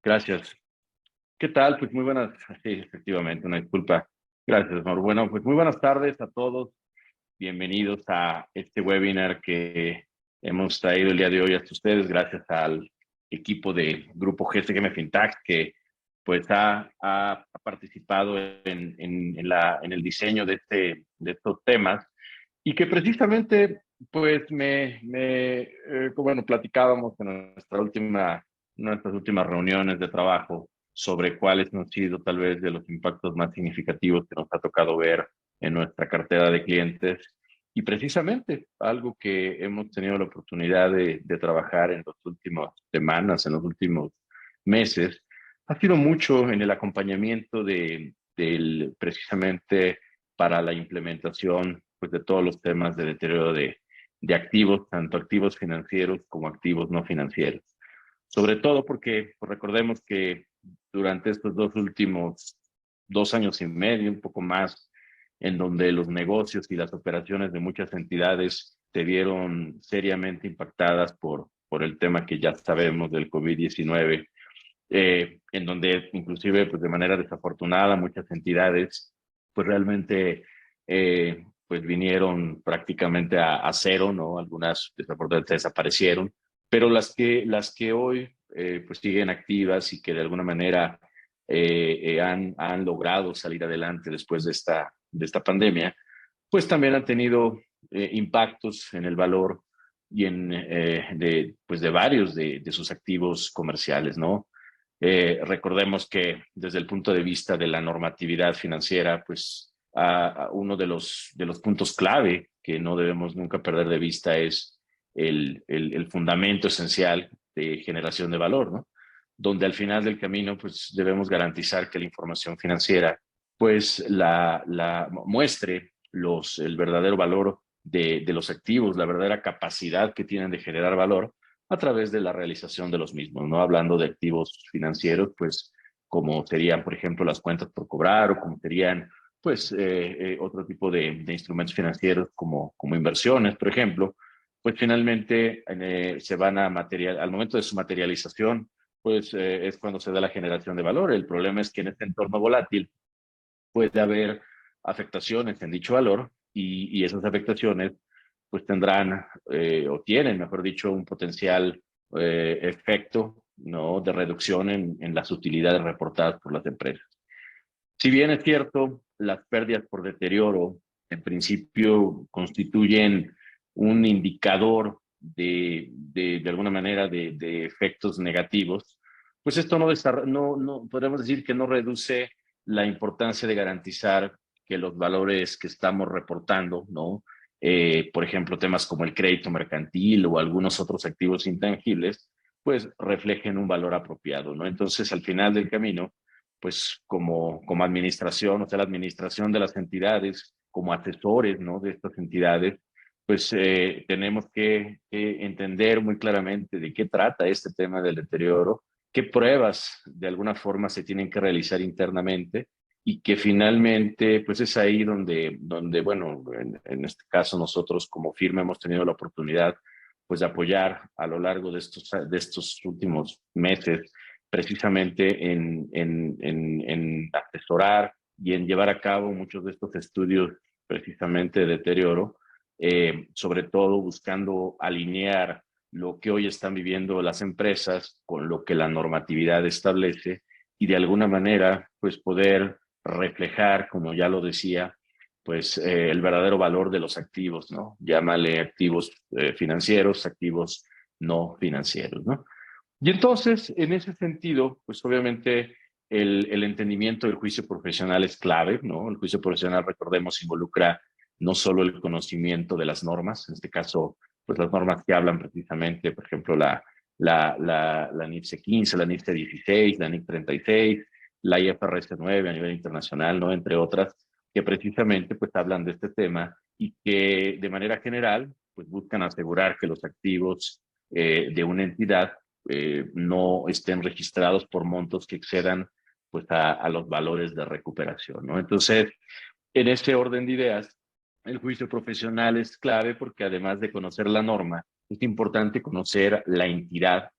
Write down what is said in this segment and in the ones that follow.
Gracias. ¿Qué tal? Pues muy buenas, sí, efectivamente, una disculpa. Gracias, Mauro. Bueno, pues muy buenas tardes a todos. Bienvenidos a este webinar que hemos traído el día de hoy hasta ustedes, gracias al equipo de Grupo GSGM Fintax, que pues ha participado en el diseño de estos temas y que precisamente pues bueno, platicábamos en nuestras últimas reuniones de trabajo sobre cuáles han sido tal vez de los impactos más significativos que nos ha tocado ver en nuestra cartera de clientes. Y precisamente algo que hemos tenido la oportunidad de trabajar en las últimas semanas, en los últimos meses, ha sido mucho en el acompañamiento precisamente para la implementación pues, de todos los temas de deterioro de activos, tanto activos financieros como activos no financieros. Sobre todo porque pues, recordemos que durante estos dos últimos 2 años y medio, un poco más, en donde los negocios y las operaciones de muchas entidades se vieron seriamente impactadas por el tema que ya sabemos del COVID-19, en donde inclusive pues de manera desafortunada muchas entidades pues realmente pues vinieron prácticamente a cero, ¿no? Algunas desafortunadamente desaparecieron, pero las que hoy pues siguen activas y que de alguna manera han logrado salir adelante después de esta pandemia, pues también han tenido impactos en el valor y pues de varios de sus activos comerciales, ¿no? Recordemos que desde el punto de vista de la normatividad financiera, pues uno de los puntos clave que no debemos nunca perder de vista es el fundamento esencial de generación de valor, ¿no? Donde al final del camino, pues debemos garantizar que la información financiera, pues la muestre el verdadero valor de los activos, la verdadera capacidad que tienen de generar valor a través de la realización de los mismos, ¿no? Hablando de activos financieros, pues como serían, por ejemplo, las cuentas por cobrar o como serían, pues, otro tipo de instrumentos financieros como inversiones, por ejemplo, pues finalmente se van a al momento de su materialización, pues es cuando se da la generación de valor. El problema es que en este entorno volátil puede haber afectaciones en dicho valor y esas afectaciones pues tendrán o tienen, mejor dicho, un potencial efecto, ¿no? De reducción en las utilidades reportadas por las empresas. Si bien es cierto, las pérdidas por deterioro en principio constituyen un indicador de alguna manera de efectos negativos, pues esto no podemos decir que no reduce la importancia de garantizar que los valores que estamos reportando, ¿no? Por ejemplo, temas como el crédito mercantil o algunos otros activos intangibles, pues reflejen un valor apropiado, ¿no? Entonces, al final del camino, pues como administración, o sea, la administración de las entidades, como asesores, ¿no? De estas entidades, pues tenemos que entender muy claramente de qué trata este tema del deterioro, qué pruebas de alguna forma se tienen que realizar internamente y que finalmente, pues es ahí donde bueno, en este caso nosotros como firma hemos tenido la oportunidad pues de apoyar a lo largo de estos últimos meses precisamente en asesorar y en llevar a cabo muchos de estos estudios precisamente de deterioro, sobre todo buscando alinear lo que hoy están viviendo las empresas con lo que la normatividad establece y de alguna manera pues poder reflejar, como ya lo decía, pues el verdadero valor de los activos, ¿no? Llámale activos financieros, activos no financieros, ¿no? Y entonces, en ese sentido, pues obviamente el entendimiento del juicio profesional es clave, ¿no? El juicio profesional, recordemos, involucra no solo el conocimiento de las normas, en este caso, pues las normas que hablan precisamente, por ejemplo, la NIFSE 15, la NIFSE 16, la NIC 36, la IFRS 9 a nivel internacional, ¿no? Entre otras, que precisamente pues hablan de este tema y que de manera general pues buscan asegurar que los activos de una entidad no estén registrados por montos que excedan pues a los valores de recuperación, ¿no? Entonces, en este orden de ideas, el juicio profesional es clave porque además de conocer la norma, es importante conocer la entidad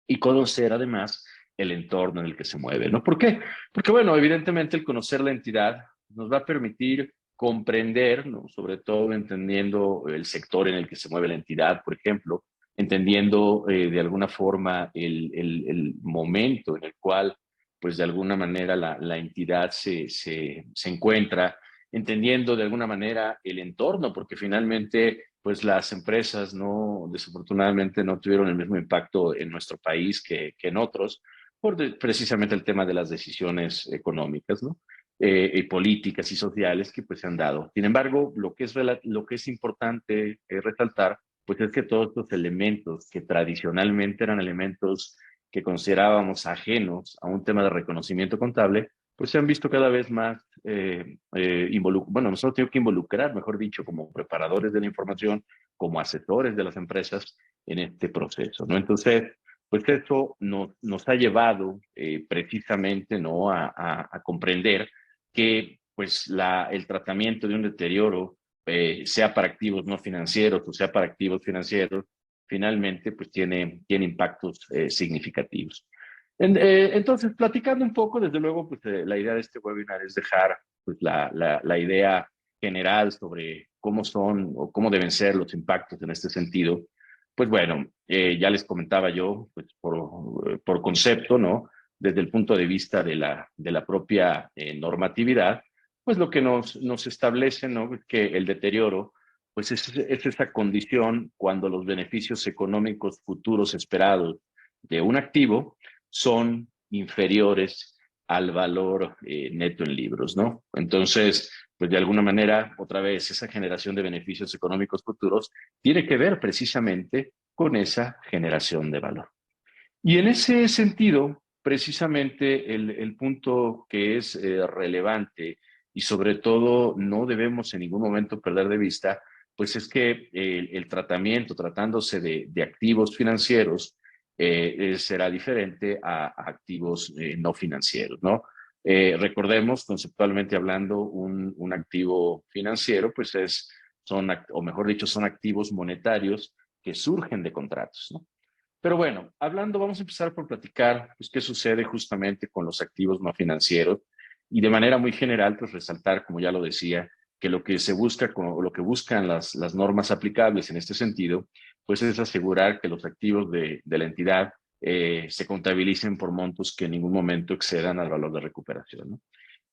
y conocer además el entorno en el que se mueve, ¿no? ¿Por qué? Porque, bueno, evidentemente el conocer la entidad nos va a permitir comprender, ¿no? Sobre todo entendiendo el sector en el que se mueve la entidad, por ejemplo, entendiendo de alguna forma el momento en el cual, pues de alguna manera la entidad se encuentra, entendiendo de alguna manera el entorno, porque finalmente, pues las empresas no, desafortunadamente no tuvieron el mismo impacto en nuestro país que en otros, precisamente el tema de las decisiones económicas, ¿no? Y políticas y sociales que pues se han dado. Sin embargo, lo que es importante resaltar, pues es que todos estos elementos que tradicionalmente eran elementos que considerábamos ajenos a un tema de reconocimiento contable, pues se han visto cada vez más bueno, nosotros tenemos que involucrar, mejor dicho, como preparadores de la información, como asesores de las empresas en este proceso, ¿no? Entonces, pues eso nos ha llevado precisamente, ¿no? A comprender que pues el tratamiento de un deterioro, sea para activos no financieros o sea para activos financieros, finalmente pues tiene impactos significativos. Entonces, platicando un poco, desde luego, pues la idea de este webinar es dejar pues, la idea general sobre cómo son o cómo deben ser los impactos en este sentido. Pues bueno, ya les comentaba yo, pues por concepto, ¿no? Desde el punto de vista de la propia normatividad, pues lo que nos establece, ¿no? Que el deterioro, pues es esa condición cuando los beneficios económicos futuros esperados de un activo son inferiores al valor neto en libros, ¿no? Entonces, pues de alguna manera, otra vez, esa generación de beneficios económicos futuros tiene que ver precisamente con esa generación de valor. Y en ese sentido, precisamente el punto que es relevante y sobre todo no debemos en ningún momento perder de vista, pues es que el tratamiento, tratándose de activos financieros, será diferente a activos no financieros, ¿no? Recordemos, conceptualmente hablando, un activo financiero, pues o mejor dicho, son activos monetarios que surgen de contratos, ¿no? Pero bueno, vamos a empezar por platicar pues, qué sucede justamente con los activos no financieros y de manera muy general, pues resaltar, como ya lo decía, que lo que se busca o lo que buscan las normas aplicables en este sentido, pues es asegurar que los activos de la entidad se contabilicen por montos que en ningún momento excedan al valor de recuperación, ¿no?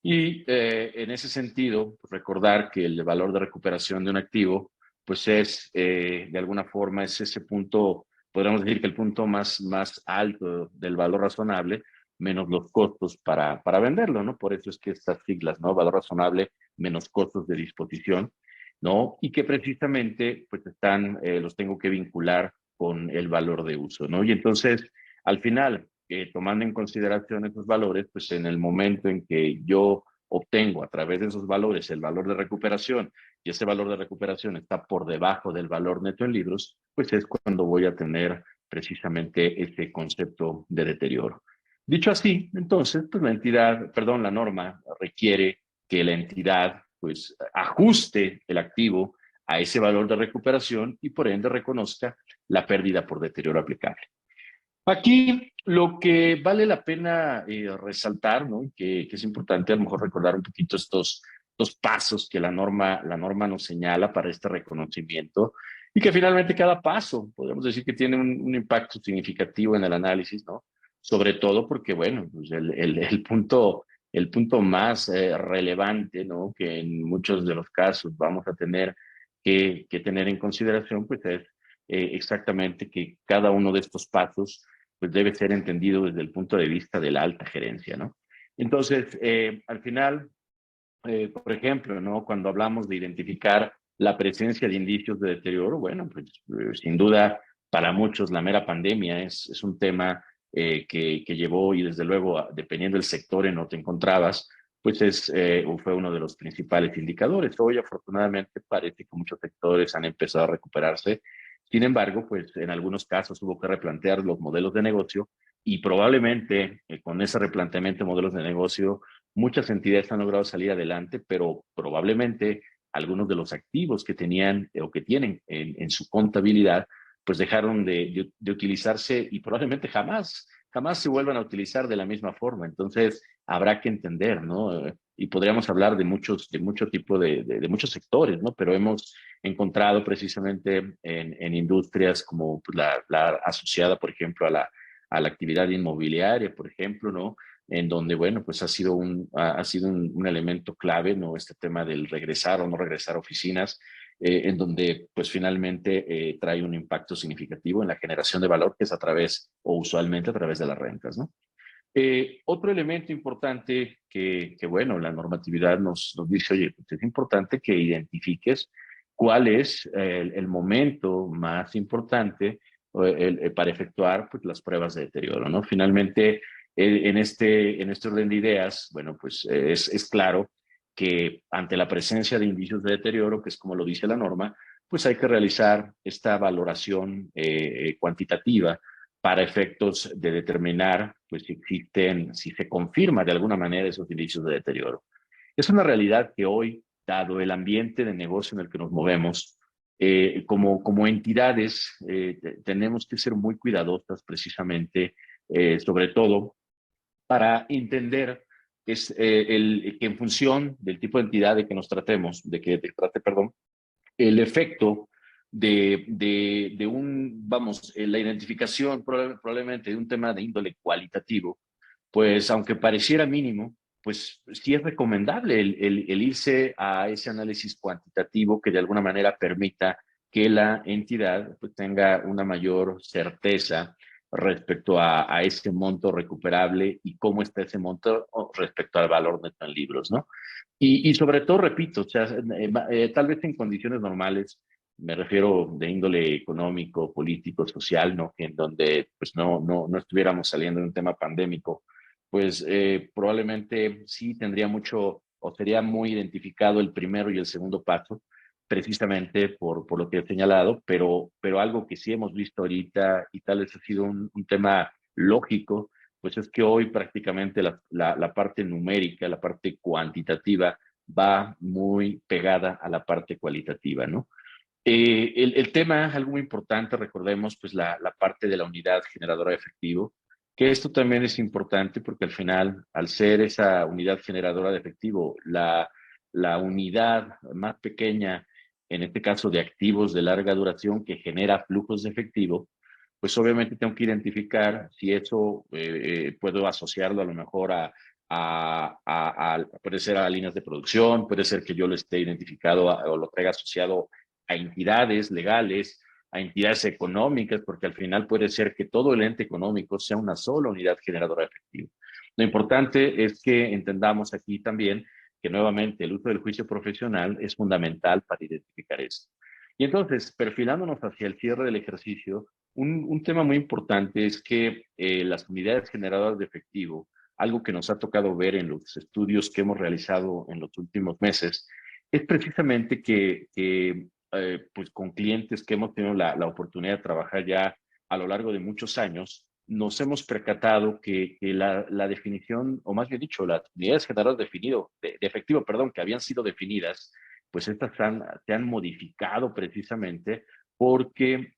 Y en ese sentido, pues, recordar que el valor de recuperación de un activo, pues es, de alguna forma, es ese punto, podríamos decir que el punto más alto del valor razonable, menos los costos para venderlo, ¿no? Por eso es que estas siglas, ¿no? Valor razonable menos costos de disposición, ¿no? Y que precisamente, pues los tengo que vincular con el valor de uso, ¿no? Y entonces, al final, tomando en consideración esos valores, pues en el momento en que yo obtengo a través de esos valores el valor de recuperación y ese valor de recuperación está por debajo del valor neto en libros, pues es cuando voy a tener precisamente este concepto de deterioro. Dicho así, entonces, pues la norma requiere que la entidad pues ajuste el activo a ese valor de recuperación y por ende reconozca la pérdida por deterioro aplicable. Aquí lo que vale la pena resaltar, ¿no? Que es importante a lo mejor recordar un poquito estos pasos que la norma nos señala para este reconocimiento y que finalmente cada paso, podemos decir que tiene un impacto significativo en el análisis, ¿no? Sobre todo porque, bueno, pues el punto más relevante, ¿no? Que en muchos de los casos vamos a tener que tener en consideración, pues es exactamente que cada uno de estos pasos pues debe ser entendido desde el punto de vista de la alta gerencia, ¿no? Entonces, al final, por ejemplo, ¿no? Cuando hablamos de identificar la presencia de indicios de deterioro, bueno, pues sin duda para muchos la mera pandemia es un tema que llevó y desde luego, dependiendo del sector en el que te encontrabas, pues fue uno de los principales indicadores. Hoy afortunadamente parece que muchos sectores han empezado a recuperarse. Sin embargo, pues en algunos casos hubo que replantear los modelos de negocio y probablemente con ese replanteamiento de modelos de negocio muchas entidades han logrado salir adelante, pero probablemente algunos de los activos que tenían o que tienen en su contabilidad, pues dejaron de utilizarse y probablemente jamás jamás se vuelvan a utilizar de la misma forma. Entonces, habrá que entender, ¿no? Y podríamos hablar de mucho tipo de muchos sectores, ¿no? Pero hemos encontrado precisamente en industrias como pues, la asociada, por ejemplo, a la actividad inmobiliaria, por ejemplo, ¿no? En donde, bueno, pues ha sido un elemento clave, ¿no? Este tema del regresar o no regresar a oficinas, en donde, pues finalmente trae un impacto significativo en la generación de valor, que es a través, o usualmente a través de las rentas, ¿no? Otro elemento importante bueno, la normatividad nos dice, oye, pues es importante que identifiques cuál es el momento más importante para efectuar pues, las pruebas de deterioro, ¿no? Finalmente, en este orden de ideas, bueno, pues es claro que ante la presencia de indicios de deterioro, que es como lo dice la norma, pues hay que realizar esta valoración cuantitativa para efectos de determinar pues, si existen, si se confirma de alguna manera esos indicios de deterioro. Es una realidad que hoy, dado el ambiente de negocio en el que nos movemos, como entidades tenemos que ser muy cuidadosas precisamente, sobre todo para entender que en función del tipo de entidad de que nos tratemos, perdón, el efecto vamos, la identificación probablemente de un tema de índole cualitativo, pues aunque pareciera mínimo, pues sí es recomendable el irse a ese análisis cuantitativo que de alguna manera permita que la entidad pues, tenga una mayor certeza respecto a ese monto recuperable y cómo está ese monto respecto al valor neto en libros, ¿no? Y sobre todo, repito, o sea, tal vez en condiciones normales, me refiero de índole económico, político, social, ¿no? En donde pues no estuviéramos saliendo de un tema pandémico, pues probablemente sí tendría mucho o sería muy identificado el primero y el segundo paso, precisamente por lo que he señalado, pero algo que sí hemos visto ahorita y tal vez ha sido un tema lógico, pues es que hoy prácticamente la parte numérica, la parte cuantitativa va muy pegada a la parte cualitativa, ¿no? El tema, algo muy importante, recordemos, pues la parte de la unidad generadora de efectivo, que esto también es importante porque al final, al ser esa unidad generadora de efectivo, la unidad más pequeña, en este caso de activos de larga duración que genera flujos de efectivo, pues obviamente tengo que identificar si eso puedo asociarlo a lo mejor puede ser a líneas de producción, puede ser que yo lo esté identificado o lo traiga asociado a entidades legales, a entidades económicas, porque al final puede ser que todo el ente económico sea una sola unidad generadora de efectivo. Lo importante es que entendamos aquí también que nuevamente el uso del juicio profesional es fundamental para identificar esto. Y entonces, perfilándonos hacia el cierre del ejercicio, un tema muy importante es que las unidades generadoras de efectivo, algo que nos ha tocado ver en los estudios que hemos realizado en los últimos meses, es precisamente que pues con clientes que hemos tenido la oportunidad de trabajar ya a lo largo de muchos años, nos hemos percatado que la definición, o más bien dicho, las unidades generadoras de efectivo, perdón, que habían sido definidas, pues estas se han modificado precisamente porque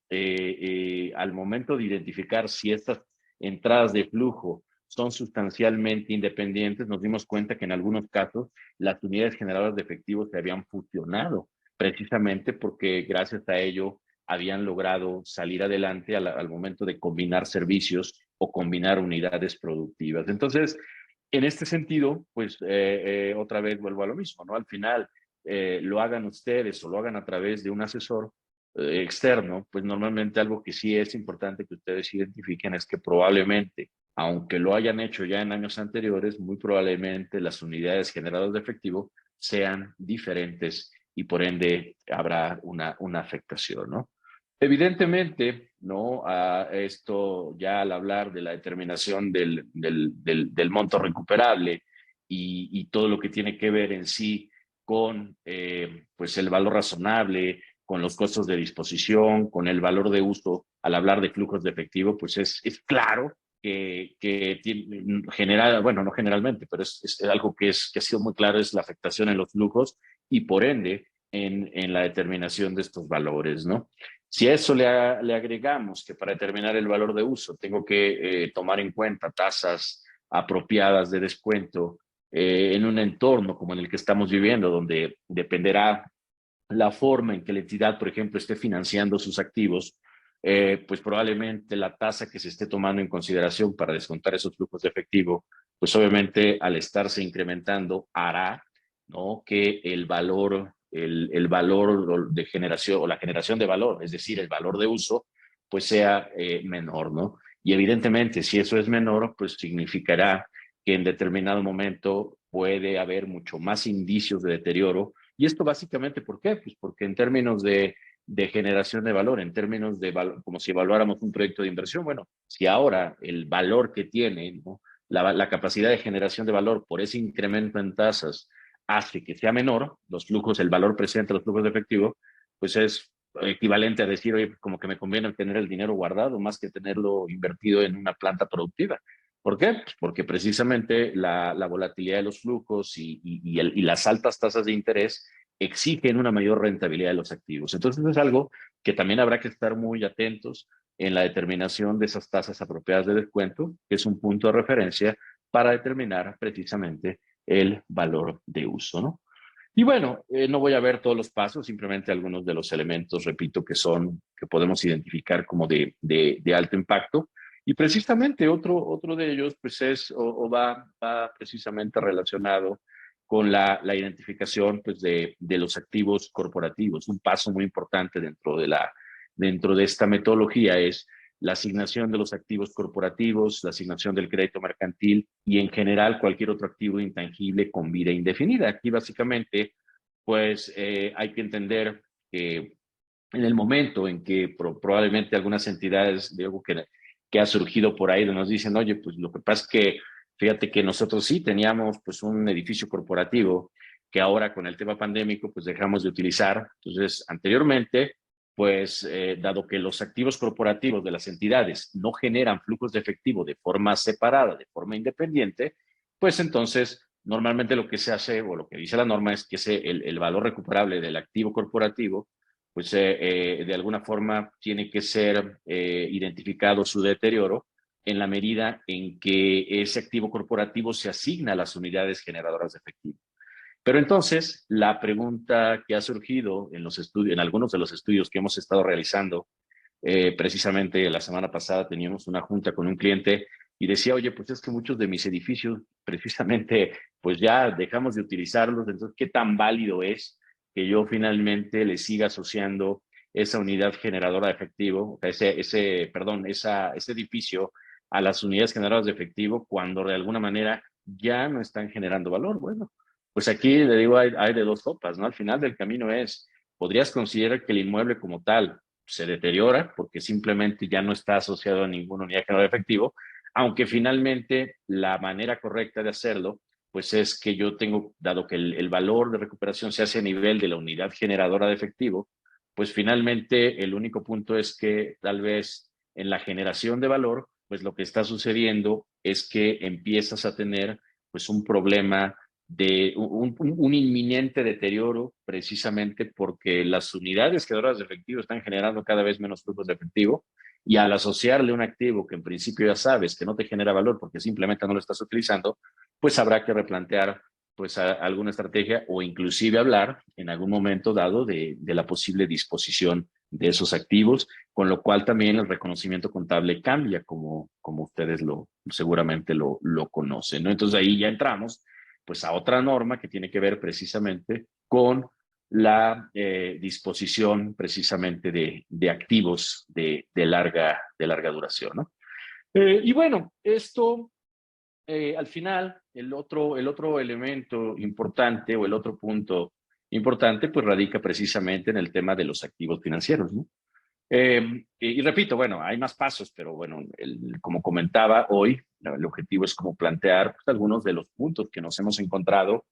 al momento de identificar si estas entradas de flujo son sustancialmente independientes, nos dimos cuenta que en algunos casos las unidades generadoras de efectivo se habían fusionado precisamente porque gracias a ello habían logrado salir adelante al momento de combinar servicios o combinar unidades productivas. Entonces, en este sentido, pues otra vez vuelvo a lo mismo, ¿no? Al final, lo hagan ustedes o lo hagan a través de un asesor externo, pues normalmente algo que sí es importante que ustedes identifiquen es que probablemente, aunque lo hayan hecho ya en años anteriores, muy probablemente las unidades generadas de efectivo sean diferentes y por ende habrá una afectación, ¿no? Evidentemente, ¿no? Esto ya al hablar de la determinación del monto recuperable y todo lo que tiene que ver en sí con pues el valor razonable, con los costos de disposición, con el valor de uso, al hablar de flujos de efectivo, pues es claro que genera, bueno, no generalmente, pero es algo que ha sido muy claro, es la afectación en los flujos y por ende en la determinación de estos valores, ¿no? Si a eso le agregamos que para determinar el valor de uso tengo que tomar en cuenta tasas apropiadas de descuento en un entorno como en el que estamos viviendo, donde dependerá la forma en que la entidad, por ejemplo, esté financiando sus activos, pues probablemente la tasa que se esté tomando en consideración para descontar esos flujos de efectivo, pues obviamente al estarse incrementando hará, ¿no?, que el valor de generación o la generación de valor, es decir, el valor de uso, pues sea menor, ¿no? Y evidentemente, si eso es menor, pues significará que en determinado momento puede haber mucho más indicios de deterioro. Y esto básicamente, ¿por qué? Pues porque en términos de generación de valor, en términos de valor, como si evaluáramos un proyecto de inversión, bueno, si ahora el valor que tiene, ¿no?, la capacidad de generación de valor por ese incremento en tasas hace que sea menor, los flujos, el valor presente de los flujos de efectivo, pues es equivalente a decir, oye, como que me conviene tener el dinero guardado más que tenerlo invertido en una planta productiva. ¿Por qué? Pues porque precisamente la volatilidad de los flujos y las altas tasas de interés exigen una mayor rentabilidad de los activos. Entonces es algo que también habrá que estar muy atentos en la determinación de esas tasas apropiadas de descuento, que es un punto de referencia para determinar precisamente el valor de uso, ¿no? Y bueno, no voy a ver todos los pasos, simplemente algunos de los elementos, repito, que podemos identificar como de alto impacto. Y precisamente otro de ellos, pues o va precisamente relacionado con la identificación, pues, de los activos corporativos. Un paso muy importante dentro de esta metodología es la asignación de los activos corporativos, la asignación del crédito mercantil y en general cualquier otro activo intangible con vida indefinida. Aquí básicamente, pues hay que entender que en el momento en que probablemente algunas entidades, digo, que ha surgido por ahí, nos dicen, oye, pues lo que pasa es que fíjate que nosotros sí teníamos pues un edificio corporativo que ahora con el tema pandémico pues dejamos de utilizar. Entonces, anteriormente, pues dado que los activos corporativos de las entidades no generan flujos de efectivo de forma separada, de forma independiente, pues entonces normalmente lo que se hace o lo que dice la norma es que el valor recuperable del activo corporativo pues de alguna forma tiene que ser identificado su deterioro en la medida en que ese activo corporativo se asigna a las unidades generadoras de efectivo. Pero entonces, la pregunta que ha surgido en los estudios, en algunos de los estudios que hemos estado realizando, precisamente la semana pasada teníamos una junta con un cliente y decía, oye, pues es que muchos de mis edificios precisamente pues ya dejamos de utilizarlos, entonces, ¿qué tan válido es que yo finalmente le siga asociando esa unidad generadora de efectivo, ese edificio a las unidades generadoras de efectivo cuando de alguna manera ya no están generando valor? Bueno, pues aquí le digo, hay de dos sopas, ¿no? Al final del camino podrías considerar que el inmueble como tal se deteriora porque simplemente ya no está asociado a ninguna unidad generadora de efectivo, aunque finalmente la manera correcta de hacerlo, pues es que yo tengo, dado que el valor de recuperación se hace a nivel de la unidad generadora de efectivo, pues finalmente el único punto es que tal vez en la generación de valor, pues lo que está sucediendo es que empiezas a tener pues un problema de un inminente deterioro precisamente porque las unidades generadoras de efectivo están generando cada vez menos flujos de efectivo y al asociarle un activo que en principio ya sabes que no te genera valor porque simplemente no lo estás utilizando, pues habrá que replantear pues alguna estrategia o inclusive hablar en algún momento dado de la posible disposición de esos activos, con lo cual también el reconocimiento contable cambia como ustedes seguramente lo conocen, ¿no? Entonces ahí ya entramos pues a otra norma que tiene que ver precisamente con la disposición precisamente de activos de larga duración, ¿no? Y bueno, esto al final, el otro elemento importante o el otro punto importante, pues radica precisamente en el tema de los activos financieros, ¿no? Y repito, bueno, hay más pasos, pero bueno, como comentaba hoy, el objetivo es como plantear pues, algunos de los puntos que nos hemos encontrado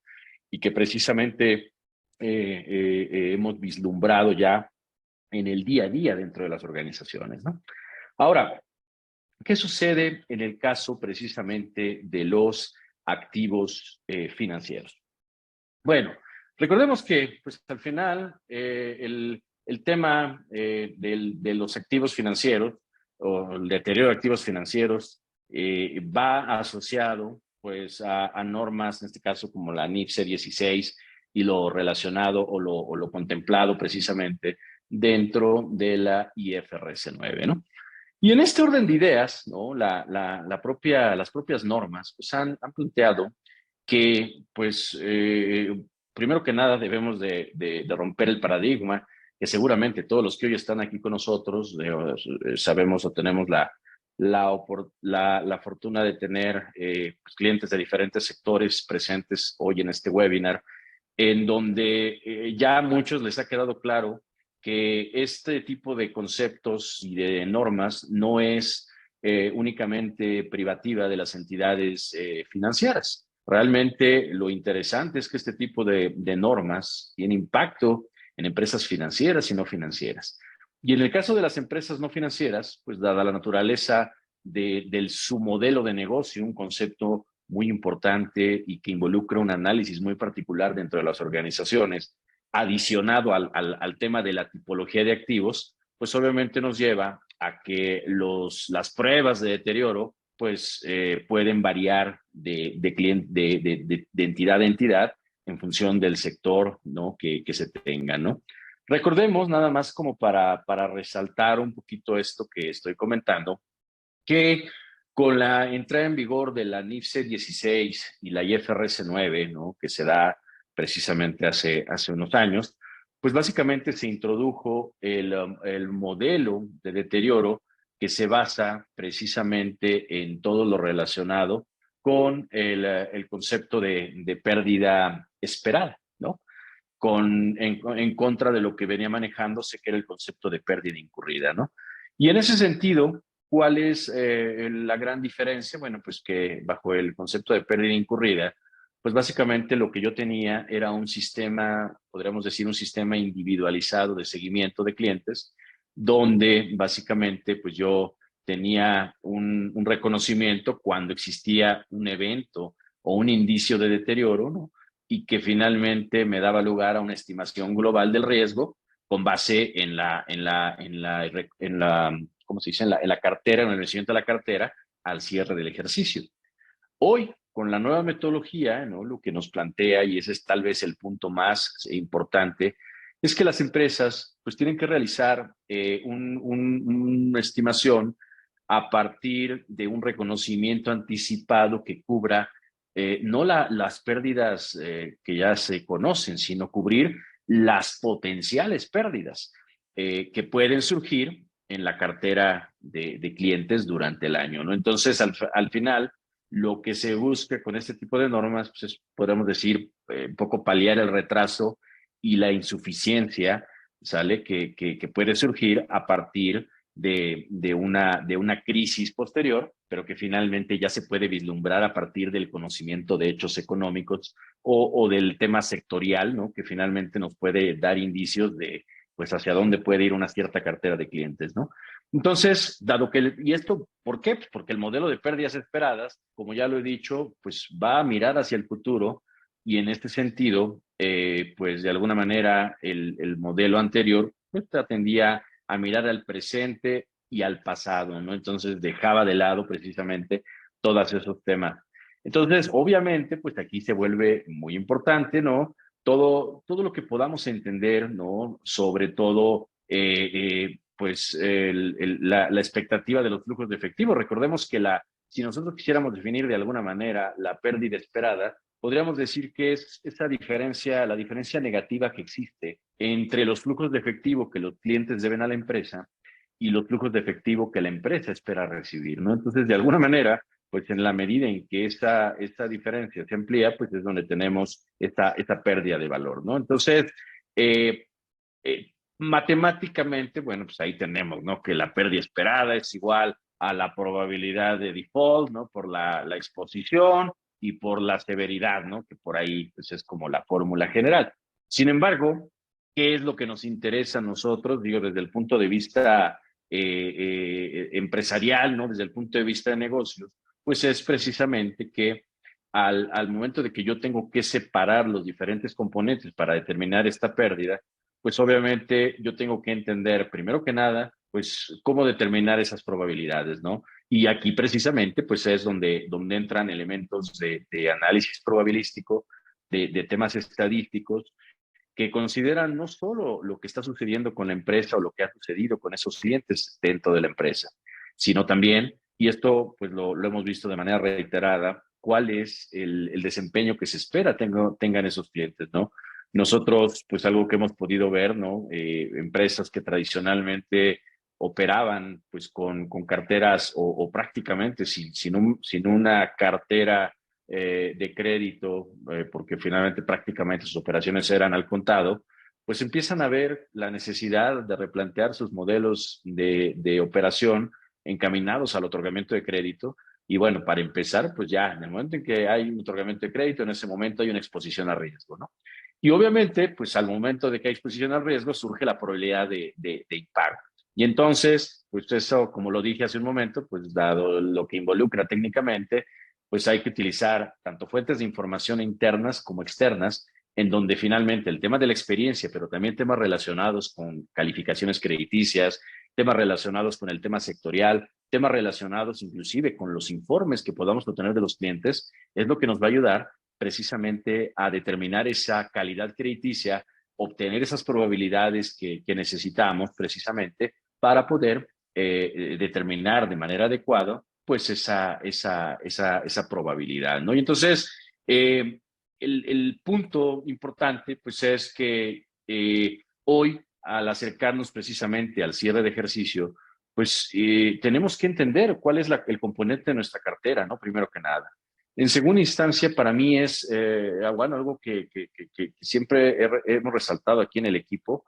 y que precisamente hemos vislumbrado ya en el día a día dentro de las organizaciones, ¿no? Ahora, ¿qué sucede en el caso precisamente de los activos financieros? Bueno, recordemos que pues, al final el tema de los activos financieros o el deterioro de activos financieros va asociado pues a normas, en este caso como la NIFSE 16 y lo relacionado o lo contemplado precisamente dentro de la IFRS 9, ¿no? Y en este orden de ideas, ¿no? Las propias normas pues han planteado que, pues, primero que nada debemos de romper el paradigma, que seguramente todos los que hoy están aquí con nosotros sabemos o tenemos la fortuna de tener pues, clientes de diferentes sectores presentes hoy en este webinar, en donde ya a muchos les ha quedado claro que este tipo de conceptos y de normas no es únicamente privativa de las entidades financieras. Realmente lo interesante es que este tipo de normas tiene impacto en empresas financieras y no financieras. Y en el caso de las empresas no financieras, pues dada la naturaleza su modelo de negocio, un concepto muy importante y que involucra un análisis muy particular dentro de las organizaciones, adicionado al tema de la tipología de activos, pues obviamente nos lleva a que las pruebas de deterioro pues pueden variar de entidad a entidad en función del sector, ¿no? que se tenga, ¿no? Recordemos, nada más como para resaltar un poquito esto que estoy comentando, que con la entrada en vigor de la NIFSE 16 y la IFRS 9, ¿no? que se da precisamente hace unos años, pues básicamente se introdujo el modelo de deterioro que se basa precisamente en todo lo relacionado con el concepto de pérdida esperada, ¿no? En contra de lo que venía manejándose, que era el concepto de pérdida incurrida, ¿no? Y en ese sentido, ¿cuál es la gran diferencia? Bueno, pues que bajo el concepto de pérdida incurrida, pues básicamente lo que yo tenía era un sistema, podríamos decir, un sistema individualizado de seguimiento de clientes, donde básicamente pues yo tenía un reconocimiento cuando existía un evento o un indicio de deterioro, ¿no? Y que finalmente me daba lugar a una estimación global del riesgo con base ¿cómo se dice? En la cartera, en el vencimiento de la cartera al cierre del ejercicio. Hoy, con la nueva metodología, ¿no? Lo que nos plantea, y ese es tal vez el punto más importante, es que las empresas pues tienen que realizar una estimación a partir de un reconocimiento anticipado que cubra no las pérdidas que ya se conocen, sino cubrir las potenciales pérdidas que pueden surgir en la cartera de clientes durante el año, ¿no? Entonces, al final, lo que se busca con este tipo de normas, pues es, podemos decir, un poco paliar el retraso y la insuficiencia, ¿sale? Que puede surgir a partir de una crisis posterior, pero que finalmente ya se puede vislumbrar a partir del conocimiento de hechos económicos o del tema sectorial, ¿no? Que finalmente nos puede dar indicios de, pues, hacia dónde puede ir una cierta cartera de clientes, ¿no? Entonces, ¿y esto por qué? Pues porque el modelo de pérdidas esperadas, como ya lo he dicho, pues va a mirar hacia el futuro y en este sentido, pues de alguna manera el modelo anterior pues atendía a mirar al presente y al pasado, ¿no? Entonces dejaba de lado precisamente todos esos temas. Entonces, obviamente, pues aquí se vuelve muy importante, ¿no? Todo lo que podamos entender, ¿no? Sobre todo, pues la expectativa de los flujos de efectivo. Recordemos que si nosotros quisiéramos definir de alguna manera la pérdida esperada, podríamos decir que es esa diferencia, la diferencia negativa que existe entre los flujos de efectivo que los clientes deben a la empresa y los flujos de efectivo que la empresa espera recibir, ¿no? Entonces, de alguna manera, pues en la medida en que esta diferencia se amplía, pues es donde tenemos esta pérdida de valor, ¿no? Entonces, eh, matemáticamente, bueno, pues ahí tenemos, ¿no? Que la pérdida esperada es igual a la probabilidad de default, ¿no? Por la exposición y por la severidad, ¿no? Que por ahí, pues es como la fórmula general. Sin embargo, ¿qué es lo que nos interesa a nosotros? Digo, desde el punto de vista empresarial, ¿no? Desde el punto de vista de negocios, pues es precisamente que al momento de que yo tengo que separar los diferentes componentes para determinar esta pérdida, pues obviamente yo tengo que entender, primero que nada, pues cómo determinar esas probabilidades, ¿no? Y aquí precisamente, pues es donde entran elementos de análisis probabilístico, de temas estadísticos, que consideran no solo lo que está sucediendo con la empresa o lo que ha sucedido con esos clientes dentro de la empresa, sino también, y esto pues lo hemos visto de manera reiterada, cuál es el desempeño que se espera tengan esos clientes, ¿no? Nosotros, pues algo que hemos podido ver, ¿no? Empresas que tradicionalmente operaban pues con carteras o prácticamente sin una cartera de crédito, porque finalmente prácticamente sus operaciones eran al contado, pues empiezan a ver la necesidad de replantear sus modelos de operación encaminados al otorgamiento de crédito. Y bueno, para empezar, pues ya en el momento en que hay un otorgamiento de crédito, en ese momento hay una exposición a riesgo, ¿no? Y obviamente, pues al momento de que hay exposición al riesgo, surge la probabilidad de impago. Y entonces, pues eso, como lo dije hace un momento, pues dado lo que involucra técnicamente, pues hay que utilizar tanto fuentes de información internas como externas, en donde finalmente el tema de la experiencia, pero también temas relacionados con calificaciones crediticias, temas relacionados con el tema sectorial, temas relacionados inclusive con los informes que podamos obtener de los clientes, es lo que nos va a ayudar precisamente a determinar esa calidad crediticia, obtener esas probabilidades que necesitamos precisamente para poder determinar de manera adecuada pues esa probabilidad, ¿no? Y entonces, el punto importante, pues es que hoy, al acercarnos precisamente al cierre de ejercicio, pues tenemos que entender cuál es el componente de nuestra cartera, ¿no? Primero que nada. En segunda instancia, para mí es, bueno, algo que siempre hemos resaltado aquí en el equipo,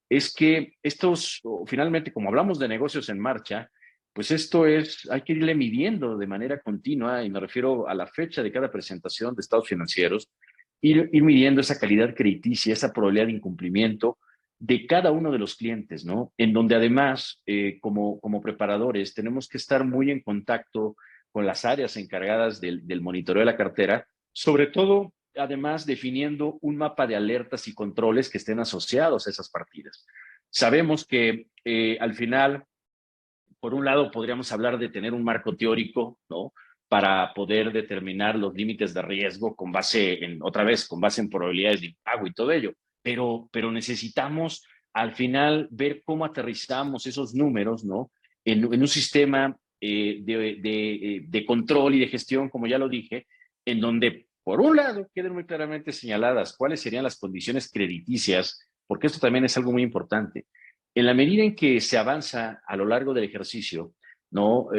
es que estos, finalmente, como hablamos de negocios en marcha, pues esto es, hay que irle midiendo de manera continua, y me refiero a la fecha de cada presentación de estados financieros, ir midiendo esa calidad crediticia, esa probabilidad de incumplimiento de cada uno de los clientes, ¿no? En donde además, como preparadores, tenemos que estar muy en contacto con las áreas encargadas del monitoreo de la cartera, sobre todo, además, definiendo un mapa de alertas y controles que estén asociados a esas partidas. Sabemos que al final, por un lado, podríamos hablar de tener un marco teórico, ¿no? Para poder determinar los límites de riesgo con base en, otra vez, con base en probabilidades de impago y todo ello. Pero necesitamos al final ver cómo aterrizamos esos números, ¿no? En un sistema de control y de gestión, como ya lo dije, en donde, por un lado, queden muy claramente señaladas cuáles serían las condiciones crediticias, porque esto también es algo muy importante. En la medida en que se avanza a lo largo del ejercicio, no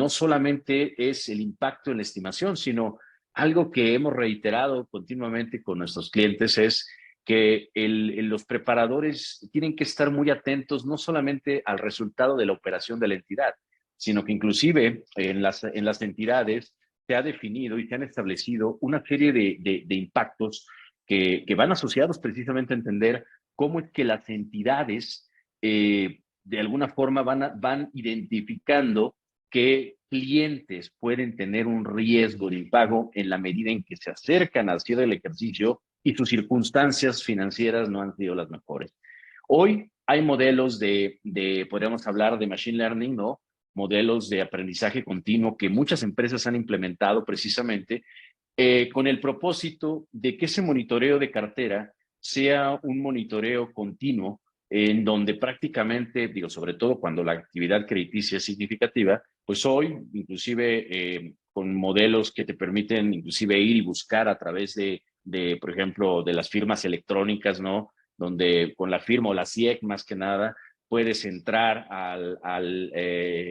solamente es el impacto en la estimación, sino algo que hemos reiterado continuamente con nuestros clientes es que los preparadores tienen que estar muy atentos no solamente al resultado de la operación de la entidad, sino que inclusive en las entidades se ha definido y se han establecido una serie de impactos que van asociados precisamente a entender cómo es que las entidades de alguna forma van identificando qué clientes pueden tener un riesgo de impago en la medida en que se acercan al cierre del ejercicio y sus circunstancias financieras no han sido las mejores. Hoy hay modelos podríamos hablar de machine learning, ¿no? Modelos de aprendizaje continuo que muchas empresas han implementado precisamente con el propósito de que ese monitoreo de cartera sea un monitoreo continuo en donde prácticamente, digo, sobre todo cuando la actividad crediticia es significativa, pues hoy, inclusive con modelos que te permiten inclusive ir y buscar a través por ejemplo, de las firmas electrónicas, ¿no? Donde con la firma o la CIEC más que nada, puedes entrar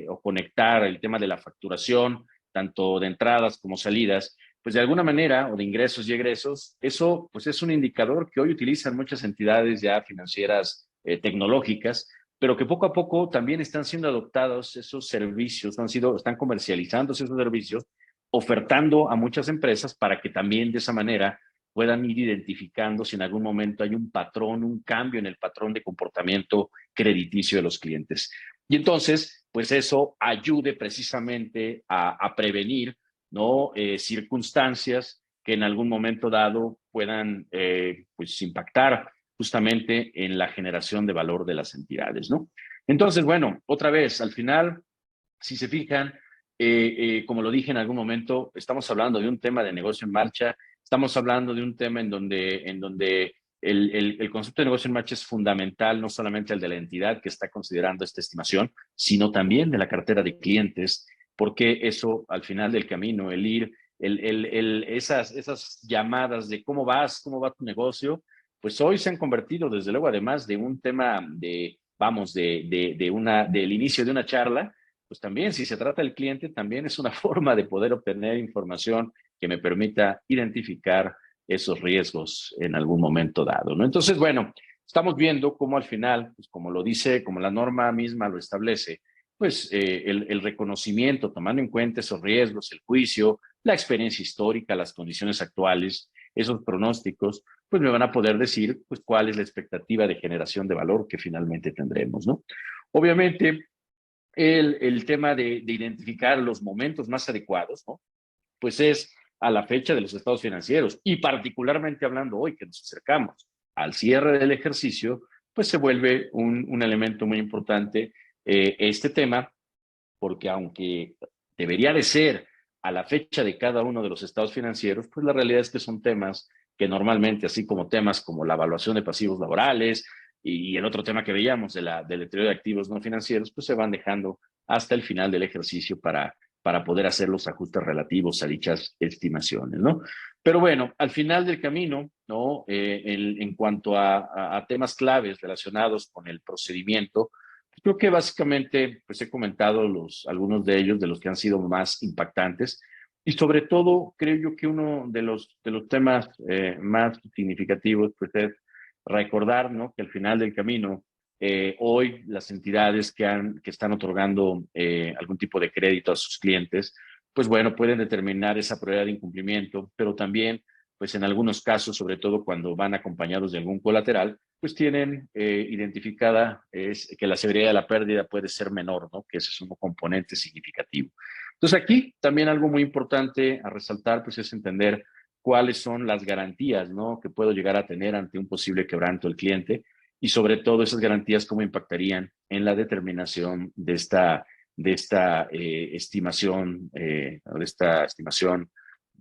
o conectar el tema de la facturación, tanto de entradas como salidas, pues de alguna manera, o de ingresos y egresos, eso pues es un indicador que hoy utilizan muchas entidades ya financieras tecnológicas, pero que poco a poco también están siendo adoptados esos servicios, están comercializándose esos servicios, ofertando a muchas empresas para que también de esa manera puedan ir identificando si en algún momento hay un patrón, un cambio en el patrón de comportamiento crediticio de los clientes. Y entonces, pues eso ayude precisamente a prevenir, ¿no? Circunstancias que en algún momento dado puedan pues impactar justamente en la generación de valor de las entidades, ¿no? Entonces, bueno, otra vez, al final, si se fijan, como lo dije en algún momento, estamos hablando de un tema de negocio en marcha, estamos hablando de un tema en donde el concepto de negocio en marcha es fundamental, no solamente el de la entidad que está considerando esta estimación, sino también de la cartera de clientes, porque eso al final del camino, el ir, esas llamadas de cómo vas, cómo va tu negocio, pues hoy se han convertido, desde luego, además de un tema de, vamos, del inicio de una charla, pues también si se trata del cliente, también es una forma de poder obtener información que me permita identificar esos riesgos en algún momento dado, ¿no? Entonces, bueno, estamos viendo cómo al final, pues como lo dice, como la norma misma lo establece, pues el reconocimiento, tomando en cuenta esos riesgos, el juicio, la experiencia histórica, las condiciones actuales, esos pronósticos, pues me van a poder decir pues cuál es la expectativa de generación de valor que finalmente tendremos, ¿no? Obviamente, el tema de identificar los momentos más adecuados, ¿no? Pues es a la fecha de los estados financieros y particularmente hablando hoy que nos acercamos al cierre del ejercicio, pues se vuelve un elemento muy importante este tema, porque aunque debería de ser a la fecha de cada uno de los estados financieros, pues la realidad es que son temas que normalmente, así como temas como la evaluación de pasivos laborales y el otro tema que veíamos del deterioro de activos no financieros, pues se van dejando hasta el final del ejercicio para poder hacer los ajustes relativos a dichas estimaciones, ¿no? Pero bueno, al final del camino, ¿no? En cuanto a temas claves relacionados con el procedimiento, creo que básicamente, pues he comentado algunos de ellos, de los que han sido más impactantes, y sobre todo creo yo que uno de los temas más significativos, pues es recordar, ¿no? Que al final del camino, hoy las entidades que están otorgando algún tipo de crédito a sus clientes, pues bueno, pueden determinar esa probabilidad de incumplimiento, pero también, pues en algunos casos, sobre todo cuando van acompañados de algún colateral, pues tienen identificada es que la severidad de la pérdida puede ser menor, ¿no? Que ese es un componente significativo. Entonces aquí también algo muy importante a resaltar, pues es entender cuáles son las garantías, ¿no? Que puedo llegar a tener ante un posible quebranto del cliente y sobre todo esas garantías cómo impactarían en la determinación de esta estimación,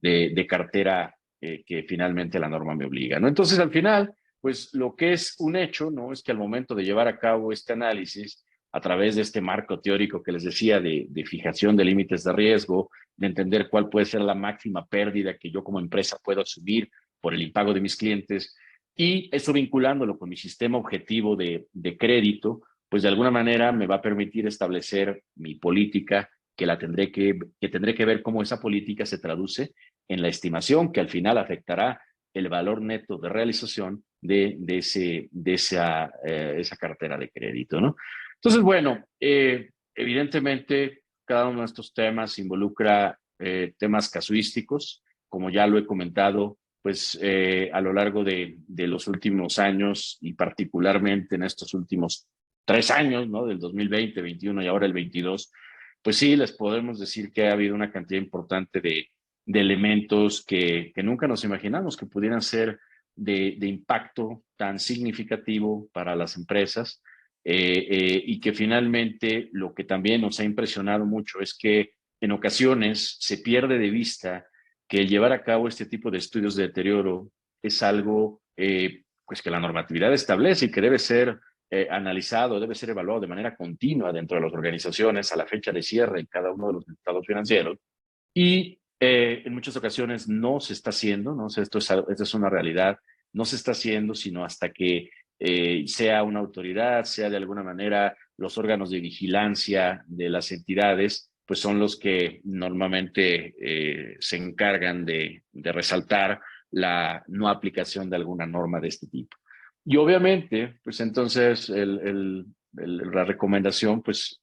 de cartera que finalmente la norma me obliga, ¿no? Entonces al final pues lo que es un hecho, ¿no? Es que al momento de llevar a cabo este análisis, a través de este marco teórico que les decía de fijación de límites de riesgo, de entender cuál puede ser la máxima pérdida que yo como empresa puedo asumir por el impago de mis clientes, y eso vinculándolo con mi sistema objetivo de crédito, pues de alguna manera me va a permitir establecer mi política, que tendré que ver cómo esa política se traduce en la estimación que al final afectará el valor neto de realización de esa cartera de crédito, ¿no? Entonces, bueno, evidentemente cada uno de estos temas involucra temas casuísticos, como ya lo he comentado, pues a lo largo de los últimos años y particularmente en estos últimos 3 años, ¿no? Del 2020, 21 y ahora el 22, pues sí, les podemos decir que ha habido una cantidad importante de elementos que nunca nos imaginamos que pudieran ser de impacto tan significativo para las empresas y que finalmente lo que también nos ha impresionado mucho es que en ocasiones se pierde de vista que el llevar a cabo este tipo de estudios de deterioro es algo pues que la normatividad establece y que debe ser analizado, debe ser evaluado de manera continua dentro de las organizaciones a la fecha de cierre en cada uno de los estados financieros y en muchas ocasiones no se está haciendo, ¿no? O sea, esto es una realidad, no se está haciendo sino hasta que sea una autoridad, sea de alguna manera los órganos de vigilancia de las entidades, pues son los que normalmente se encargan de resaltar la no aplicación de alguna norma de este tipo. Y obviamente, pues entonces la recomendación, pues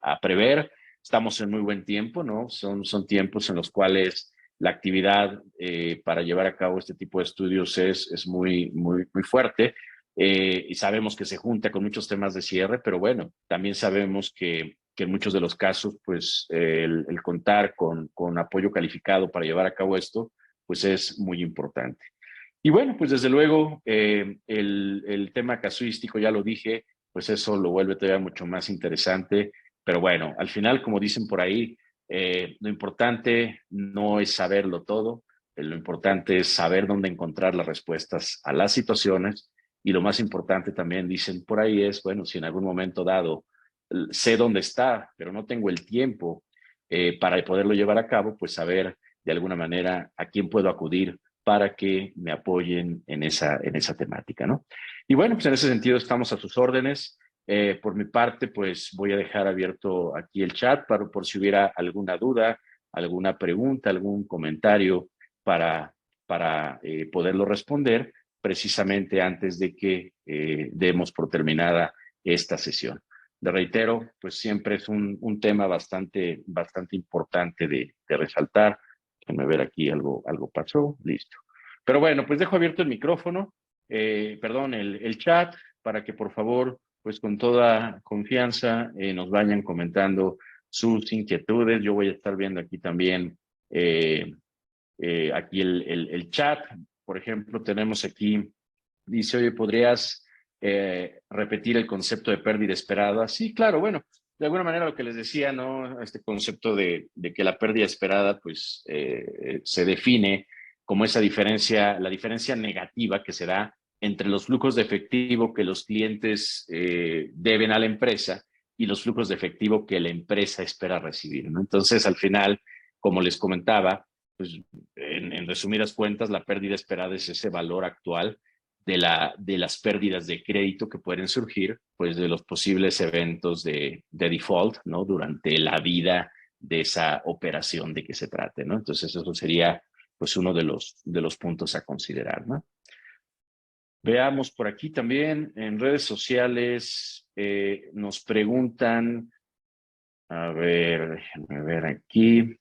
a prever. Estamos en muy buen tiempo, ¿no? Son tiempos en los cuales la actividad para llevar a cabo este tipo de estudios es muy, muy, muy fuerte y sabemos que se junta con muchos temas de cierre, pero bueno, también sabemos que en muchos de los casos, pues el contar con apoyo calificado para llevar a cabo esto, pues es muy importante. Y bueno, pues desde luego el tema casuístico, ya lo dije, pues eso lo vuelve todavía mucho más interesante. Pero bueno, al final, como dicen por ahí, lo importante no es saberlo todo, lo importante es saber dónde encontrar las respuestas a las situaciones. Y lo más importante también, dicen por ahí, es, bueno, si en algún momento dado sé dónde está, pero no tengo el tiempo para poderlo llevar a cabo, pues saber de alguna manera a quién puedo acudir para que me apoyen en esa temática, ¿no? Y bueno, pues en ese sentido estamos a sus órdenes. Por mi parte, pues voy a dejar abierto aquí el chat por si hubiera alguna duda, alguna pregunta, algún comentario para poderlo responder precisamente antes de que demos por terminada esta sesión. Le reitero, pues siempre es un tema bastante importante de resaltar. Déjenme ver aquí, algo pasó, listo. Pero bueno, pues dejo abierto el micrófono, perdón, el chat, para que por favor, pues con toda confianza nos vayan comentando sus inquietudes. Yo voy a estar viendo aquí también aquí el chat. Por ejemplo, tenemos aquí, dice, oye, ¿podrías repetir el concepto de pérdida esperada? Sí, claro, bueno, de alguna manera lo que les decía, ¿no? Este concepto de que la pérdida esperada, pues, se define como esa diferencia, la diferencia negativa que se da entre los flujos de efectivo que los clientes deben a la empresa y los flujos de efectivo que la empresa espera recibir, ¿no? Entonces, al final, como les comentaba, pues en resumidas cuentas, la pérdida esperada es ese valor actual de las pérdidas de crédito que pueden surgir, pues de los posibles eventos de default, ¿no? Durante la vida de esa operación de que se trate, ¿no? Entonces eso sería pues uno de los puntos a considerar, ¿no? Veamos por aquí también en redes sociales, nos preguntan, a ver, déjenme ver aquí,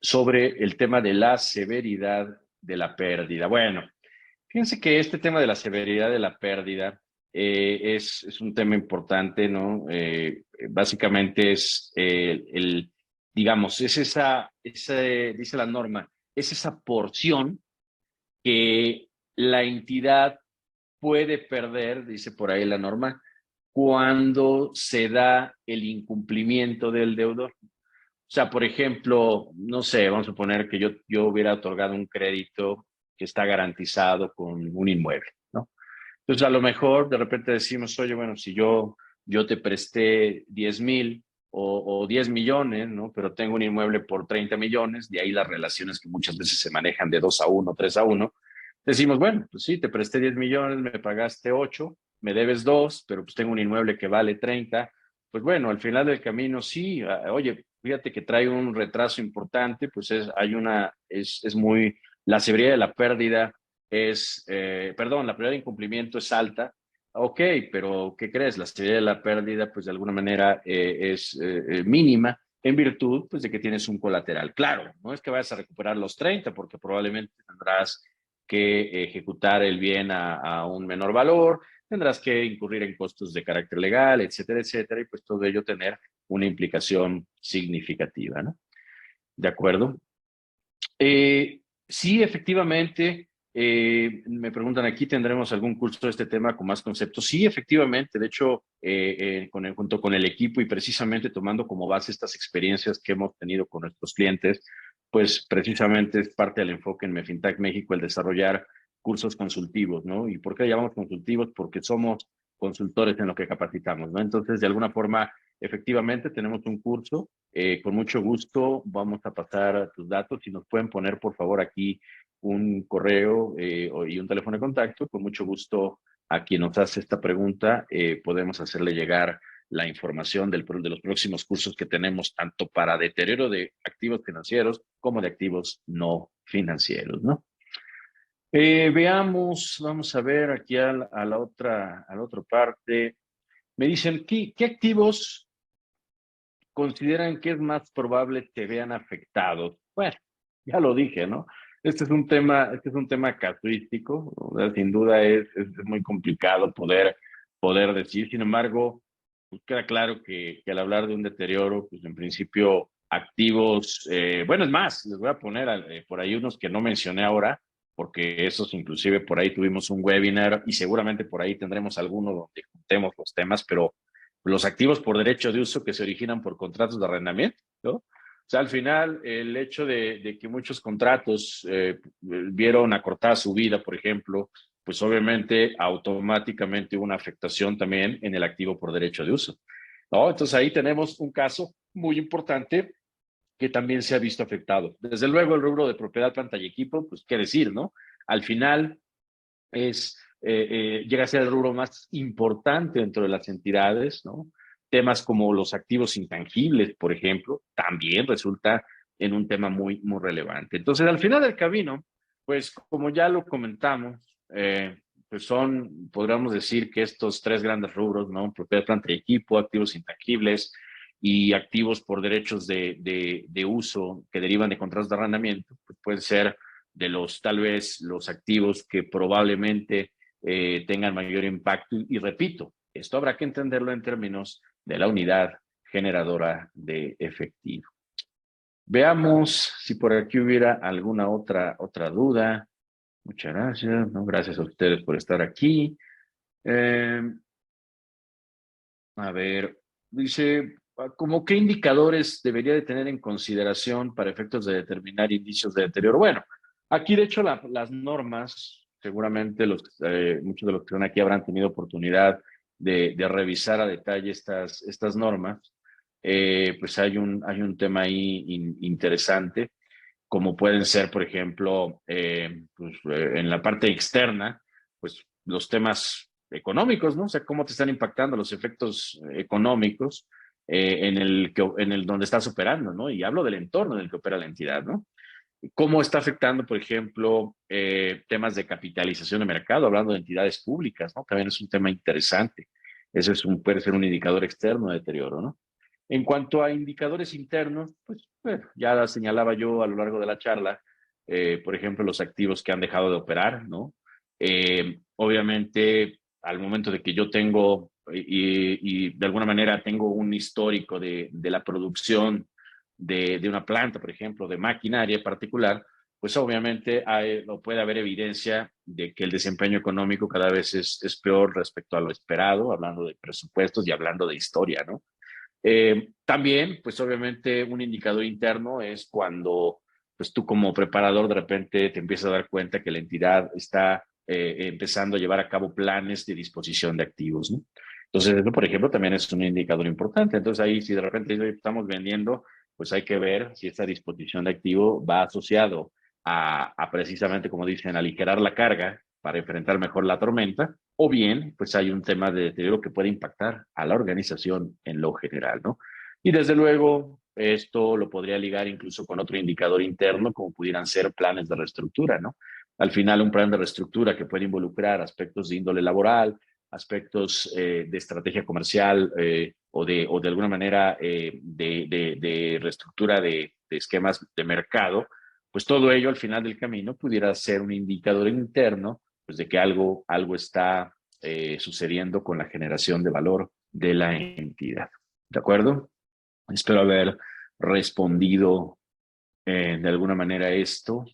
sobre el tema de la severidad de la pérdida. Bueno, fíjense que este tema de la severidad de la pérdida es un tema importante, ¿no? Básicamente es digamos, es dice la norma, es esa porción que la entidad puede perder, dice por ahí la norma, cuando se da el incumplimiento del deudor. O sea, por ejemplo, no sé, vamos a suponer que yo hubiera otorgado un crédito que está garantizado con un inmueble, ¿no? Entonces, a lo mejor de repente decimos, oye, bueno, si yo te presté 10,000 o 10 millones, ¿no? Pero tengo un inmueble por 30 millones, de ahí las relaciones que muchas veces se manejan de 2-1, 3-1. Decimos, bueno, pues sí, te presté 10 millones, me pagaste 8, me debes 2, pero pues tengo un inmueble que vale 30. Pues bueno, al final del camino sí, oye, fíjate que trae un retraso importante, pues es muy, la severidad de la pérdida perdón, la probabilidad de incumplimiento es alta. Ok, pero ¿qué crees? La severidad de la pérdida, pues de alguna manera es mínima en virtud pues, de que tienes un colateral. Claro, no es que vayas a recuperar los 30, porque probablemente tendrás que ejecutar el bien a un menor valor, tendrás que incurrir en costos de carácter legal, etcétera, etcétera, y pues todo ello tener una implicación significativa, ¿no? ¿De acuerdo? Sí, efectivamente, me preguntan aquí, ¿tendremos algún curso de este tema con más conceptos? Sí, efectivamente, de hecho, junto con el equipo y precisamente tomando como base estas experiencias que hemos tenido con nuestros clientes, pues precisamente es parte del enfoque en Mefintech México el desarrollar cursos consultivos, ¿no? ¿Y por qué llamamos consultivos? Porque somos consultores en lo que capacitamos, ¿no? Entonces, de alguna forma, efectivamente, tenemos un curso con mucho gusto vamos a pasar tus datos. Si nos pueden poner, por favor, aquí un correo y un teléfono de contacto, con mucho gusto a quien nos hace esta pregunta podemos hacerle llegar la información de los próximos cursos que tenemos, tanto para deterioro de activos financieros como de activos no financieros, ¿no? Veamos, vamos a ver aquí a la otra parte. Me dicen, ¿qué activos consideran que es más probable que vean afectados? Bueno, ya lo dije, ¿no? Este es un tema casuístico, o sea, sin duda es muy complicado poder decir. Sin embargo, pues queda claro que al hablar de un deterioro, pues en principio activos, bueno, es más, les voy a poner por ahí unos que no mencioné ahora, porque esos inclusive por ahí tuvimos un webinar y seguramente por ahí tendremos alguno donde juntemos los temas, pero los activos por derecho de uso que se originan por contratos de arrendamiento, ¿no? O sea, al final, el hecho de que muchos contratos vieron acortada su vida, por ejemplo, pues obviamente automáticamente hubo una afectación también en el activo por derecho de uso, ¿no? Entonces ahí tenemos un caso muy importante que también se ha visto afectado. Desde luego, el rubro de propiedad, planta y equipo, pues qué decir, ¿no? Al final llega a ser el rubro más importante dentro de las entidades, ¿no? Temas como los activos intangibles, por ejemplo, también resulta en un tema muy relevante. Entonces, al final del camino, pues como ya lo comentamos, pues podríamos decir que estos tres grandes rubros, ¿no? Propiedad, planta y equipo, activos intangibles y activos por derechos de uso que derivan de contratos de arrendamiento, pues pueden ser de tal vez los activos que probablemente tengan mayor impacto. Y repito, esto habrá que entenderlo en términos de la unidad generadora de efectivo. Veamos si por aquí hubiera alguna otra duda. Muchas gracias. ¿No? Gracias a ustedes por estar aquí. A ver, dice, ¿cómo qué indicadores debería de tener en consideración para efectos de determinar indicios de deterioro? Bueno, aquí de hecho las normas, seguramente muchos de los que están aquí habrán tenido oportunidad de revisar a detalle estas normas. Pues hay un tema ahí interesante, como pueden ser, por ejemplo, en la parte externa, pues los temas económicos, ¿no? O sea, cómo te están impactando los efectos económicos en el donde estás operando, ¿no? Y hablo del entorno en el que opera la entidad, ¿no? ¿Cómo está afectando, por ejemplo, temas de capitalización de mercado, hablando de entidades públicas, ¿no? También es un tema interesante. Eso puede ser un indicador externo de deterioro, ¿no? En cuanto a indicadores internos, pues bueno, ya señalaba yo a lo largo de la charla, por ejemplo, los activos que han dejado de operar, ¿no? Obviamente, al momento de que yo tengo y de alguna manera tengo un histórico de la producción de una planta, por ejemplo, de maquinaria particular, pues obviamente puede haber evidencia de que el desempeño económico cada vez es peor respecto a lo esperado, hablando de presupuestos y hablando de historia, ¿no? También, pues obviamente un indicador interno es cuando pues tú como preparador de repente te empiezas a dar cuenta que la entidad está empezando a llevar a cabo planes de disposición de activos, ¿no? Entonces, eso, por ejemplo, también es un indicador importante. Entonces, ahí si de repente estamos vendiendo, pues hay que ver si esta disposición de activo va asociado a precisamente, como dicen, aligerar la carga para enfrentar mejor la tormenta, o bien, pues hay un tema de deterioro que puede impactar a la organización en lo general, ¿no? Y desde luego, esto lo podría ligar incluso con otro indicador interno, como pudieran ser planes de reestructura, ¿no? Al final, un plan de reestructura que puede involucrar aspectos de índole laboral, aspectos de estrategia comercial o de alguna manera de reestructura de esquemas de mercado, pues todo ello al final del camino pudiera ser un indicador interno pues de que algo está sucediendo con la generación de valor de la entidad. ¿De acuerdo? Espero haber respondido de alguna manera esto.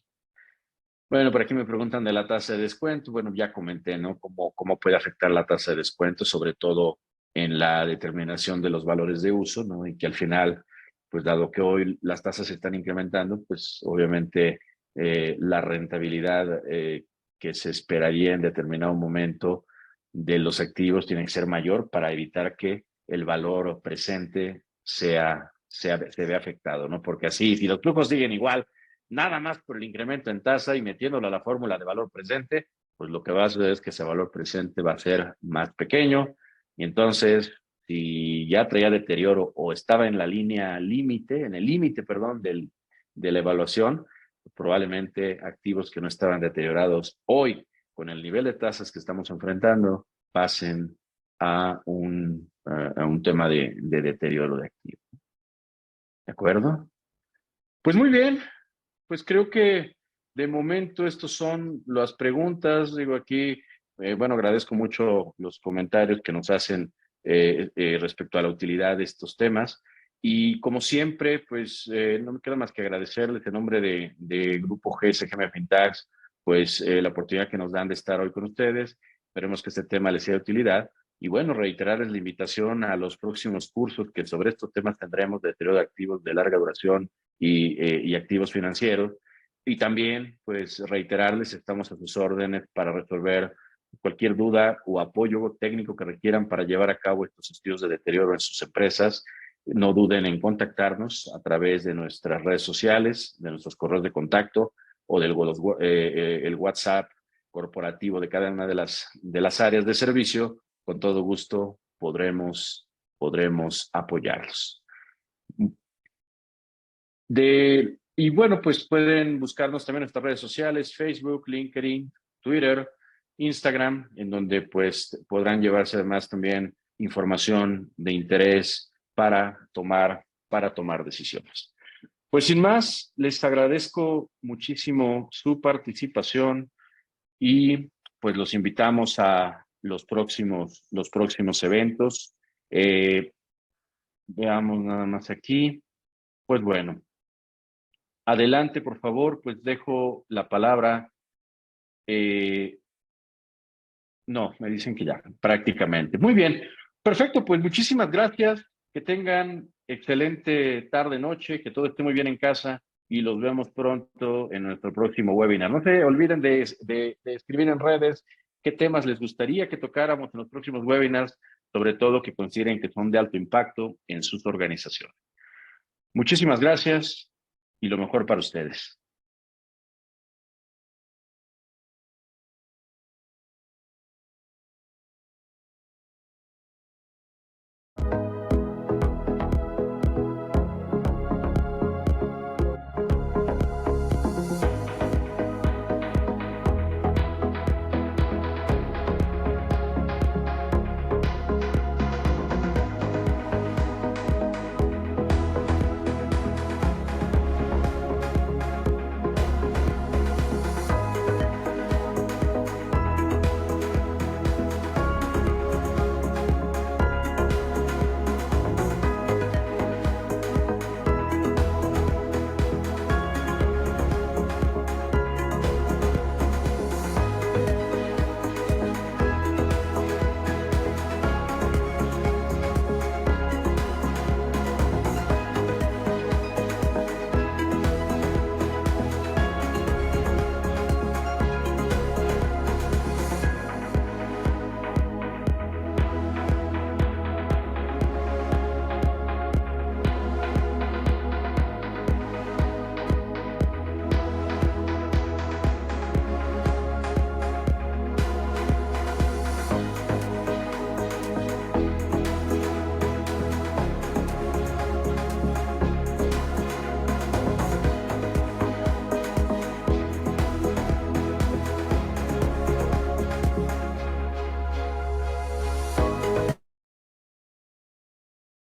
Bueno, por aquí me preguntan de la tasa de descuento. Bueno, ya comenté, ¿no? Cómo puede afectar la tasa de descuento, sobre todo en la determinación de los valores de uso, ¿no? Y que al final, pues dado que hoy las tasas se están incrementando, pues obviamente la rentabilidad que se esperaría en determinado momento de los activos tiene que ser mayor para evitar que el valor presente se vea afectado, ¿no? Porque así, si los flujos siguen igual, nada más por el incremento en tasa y metiéndolo a la fórmula de valor presente, pues lo que va a suceder es que ese valor presente va a ser más pequeño y entonces si ya traía deterioro o estaba en la línea límite, en el límite, perdón, de la evaluación, probablemente activos que no estaban deteriorados hoy con el nivel de tasas que estamos enfrentando pasen a un tema de deterioro de activos. ¿De acuerdo? Pues muy bien, pues creo que de momento estos son las preguntas. Digo aquí, bueno, agradezco mucho los comentarios que nos hacen respecto a la utilidad de estos temas. Y como siempre, pues no me queda más que agradecerles en nombre de Grupo GSGM Fintax pues la oportunidad que nos dan de estar hoy con ustedes. Esperemos que este tema les sea de utilidad. Y bueno, reiterarles la invitación a los próximos cursos que sobre estos temas tendremos de deterioro de activos de larga duración y activos financieros. Y también, pues, reiterarles, estamos a sus órdenes para resolver cualquier duda o apoyo técnico que requieran para llevar a cabo estos estudios de deterioro en sus empresas. No duden en contactarnos a través de nuestras redes sociales, de nuestros correos de contacto o del el WhatsApp corporativo de cada una de las áreas de servicio. Con todo gusto podremos apoyarlos. Y bueno, pues pueden buscarnos también en nuestras redes sociales, Facebook, LinkedIn, Twitter, Instagram, en donde pues podrán llevarse además también información de interés para tomar decisiones. Pues sin más, les agradezco muchísimo su participación y pues los invitamos a los próximos eventos. Veamos nada más aquí. Pues bueno, adelante, por favor, pues dejo la palabra. No, me dicen que ya, prácticamente. Muy bien, perfecto, pues muchísimas gracias. Que tengan excelente tarde, noche, que todo esté muy bien en casa y los vemos pronto en nuestro próximo webinar. No se olviden de escribir en redes qué temas les gustaría que tocáramos en los próximos webinars, sobre todo que consideren que son de alto impacto en sus organizaciones. Muchísimas gracias y lo mejor para ustedes.